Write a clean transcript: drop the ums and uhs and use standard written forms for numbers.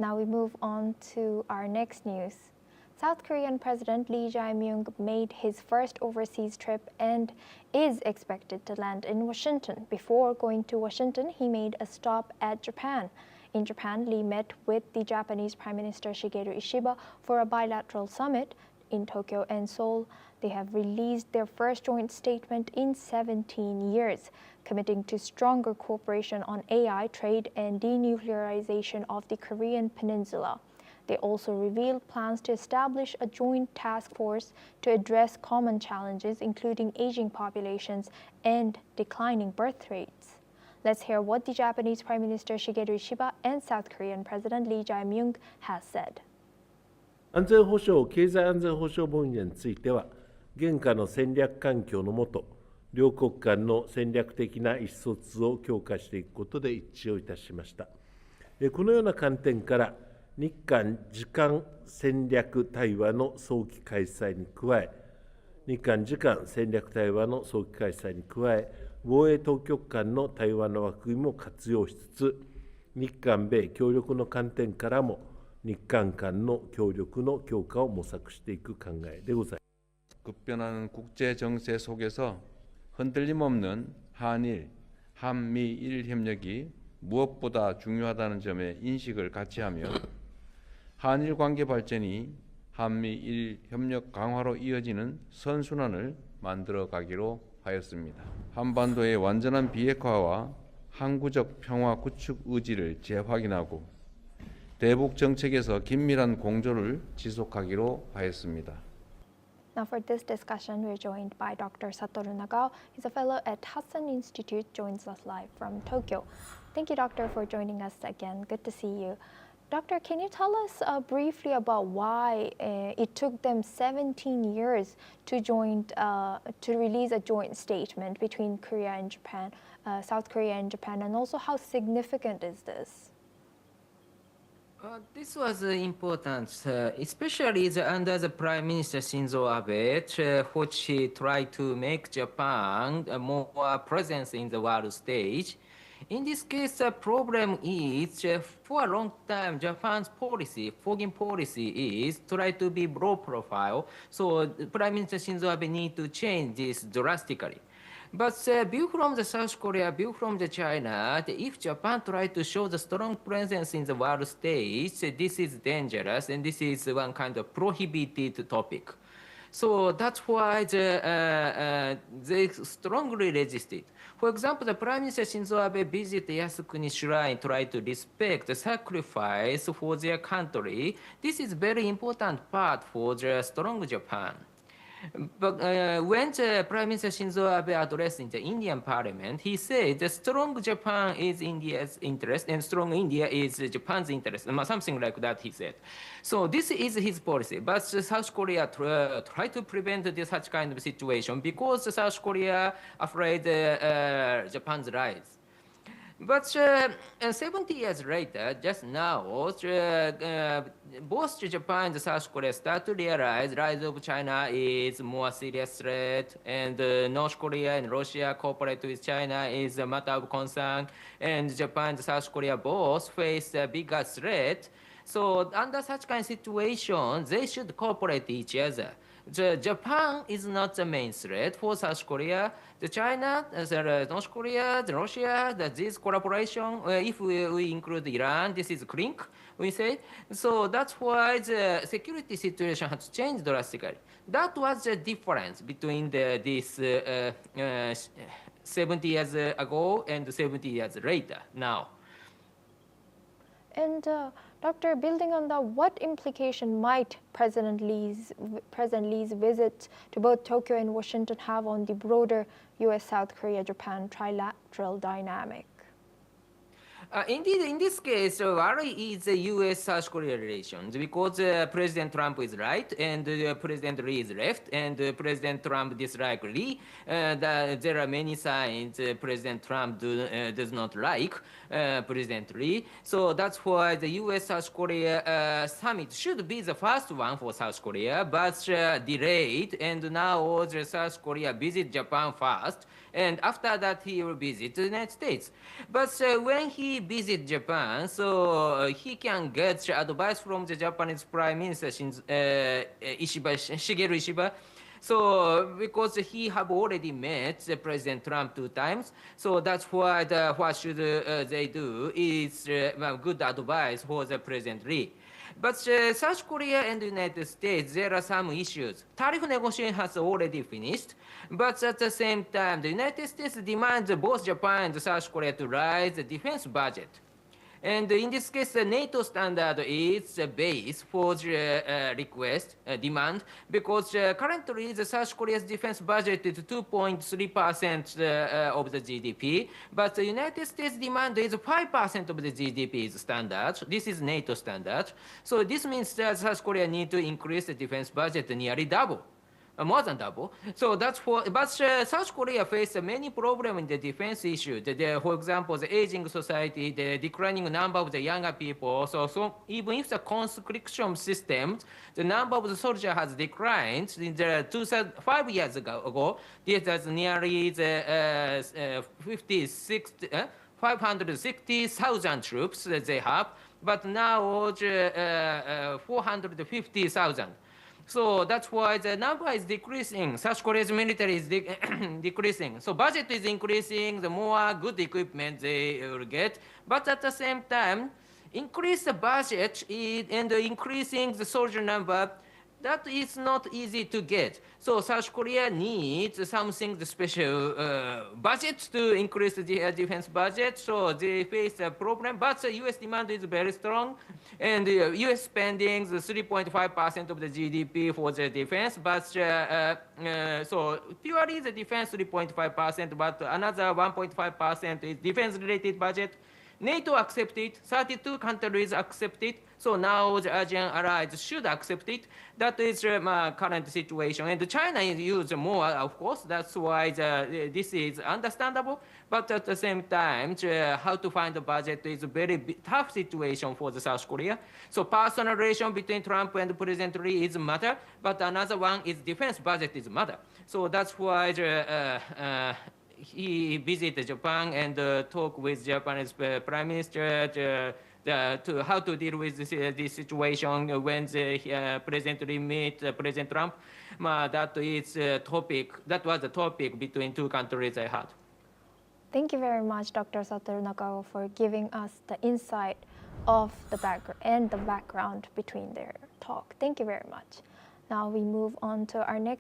Now we move on to our next news. South Korean President Lee Jae-Myung made his first overseas trip and is expected to land in Washington. Before going to Washington, he made a stop at Japan. In Japan, Lee met with the Japanese Prime Minister Shigeru Ishiba for a bilateral summit. In Tokyo and Seoul, they have released their first joint statement in 17 years, committing to stronger cooperation on AI, trade, and denuclearization of the Korean Peninsula. They also revealed plans to establish a joint task force to address common challenges, including aging populations and declining birth rates. Let's hear what the Japanese Prime Minister Shigeru Ishiba and South Korean President Lee Jae-Myung has said. 安全保障、経済安全保障分野については、現下の戦略環境の下、両国間の戦略的な意思疎通を強化していくことで一致をいたしました。このような観点から、日韓時間戦略対話の早期開催に加え、日韓時間戦略対話の早期開催に加え、防衛当局間の対話の枠組みも活用しつつ、日韓米協力の観点からも、日韓間の協力の強化を模索していく考えでございます。 급변하는 국제 정세 속에서 흔들림 없는 한일, 한미일 협력이 무엇보다 중요하다는 점에 인식을 같이 하며 한일 관계 발전이 한미일 협력 강화로 이어지는 선순환을 만들어 가기로 하였습니다. 한반도의 완전한 비핵화와 항구적 평화 구축 의지를 재확인하고 대북 정책에서 긴밀한 공조를 지속하기로 하였습니다. Now for this discussion, we're joined by Dr. Satoru Nagao. He's a fellow at Hudson Institute, joins us live from Tokyo. Thank you, Doctor, for joining us again. Good to see you. Doctor, can you tell us briefly about why it took them 17 years to release a joint statement between Korea and Japan, South Korea and Japan, and also how significant is this? This was important, especially under the Prime Minister Shinzo Abe, which tried to make Japan more presence in the world stage. In this case, the problem is, for a long time, Japan's policy, foreign policy is try to be low profile. So Prime Minister Shinzo Abe need to change this drastically. But view from the South Korea, view from the China, if Japan try to show the strong presence in the world stage, this is dangerous, and this is one kind of prohibited topic. So that's why they strongly resisted. For example, the Prime Minister Shinzo Abe visited Yasukuni Shrine, tried to respect the sacrifice for their country. This is very important part for the strong Japan. But when the Prime Minister Shinzo Abe addressed in the Indian Parliament, he said that strong Japan is India's interest and strong India is Japan's interest, something like that he said. So this is his policy. But South Korea tried to prevent this such kind of situation because South Korea afraid Japan's rise. But 70 years later, just now, both Japan and South Korea start to realize rise of China is more serious threat, and North Korea and Russia cooperate with China is a matter of concern, and Japan and South Korea both face a bigger threat. So under such kind of situation, they should cooperate each other. Japan is not the main threat for South Korea. The China, the North Korea, the Russia, this collaboration, if we include Iran, this is clink, we say. So that's why the security situation has changed drastically. That was the difference between this 70 years ago and 70 years later now. And Doctor, building on that, what implication might President Lee's visit to both Tokyo and Washington have on the broader U.S., South Korea, Japan trilateral dynamic? Indeed, in this case, worry is the U.S.-South Korea relations because President Trump is right and President Lee is left, and President Trump dislikes Lee. There are many signs President Trump does not like President Lee. So that's why the U.S.-South Korea summit should be the first one for South Korea, but delayed, and now the South Korea visit Japan first, and after that he will visit the United States. But when he he visit Japan, so he can get advice from the Japanese Prime Minister Ishiba, Shigeru Ishiba. So because he have already met the President Trump 2 times, so that's why what should they do is good advice for the President Lee. But South Korea and the United States, there are some issues. Tariff negotiation has already finished, but at the same time, the United States demands both Japan and South Korea to raise the defense budget. And in this case, the NATO standard is the base for the request, demand, because currently the South Korea's defense budget is 2.3% of the GDP, but the United States demand is 5% of the GDP is standard. This is NATO standard. So this means that South Korea need to increase the defense budget nearly double. More than double. So that's for, but South Korea faced many problems in the defense issue. For example, the aging society, the declining number of the younger people. So even if the conscription system, the number of the soldiers has declined in the 5 years ago, this is nearly the 560,000 troops that they have, but now 450,000. So that's why the number is decreasing. South Korea's military is decreasing. So budget is increasing, the more good equipment they will get. But at the same time, increase the budget and increasing the soldier number, that is not easy to get. So South Korea needs something special budget to increase the defense budget. So they face a problem, but the U.S. demand is very strong, and the U.S. spending is 3.5% of the GDP for the defense. But so purely the defense 3.5%, but another 1.5% is defense-related budget. NATO accepted, 32 countries accepted, so now the Asian allies should accept it. That is my current situation. And China is used more, of course, that's why this is understandable. But at the same time, how to find the budget is a very tough situation for the South Korea. So personal relation between Trump and President Lee is matter, but another one is defense budget is matter. So that's why he visited Japan and talked with Japanese Prime Minister to how to deal with this situation when the President Lee met President Trump. That is topic. That was the topic between two countries I had. Thank you very much, Dr. Satoru Nakawa, for giving us the insight of the background between their talk. Thank you very much. Now we move on to our next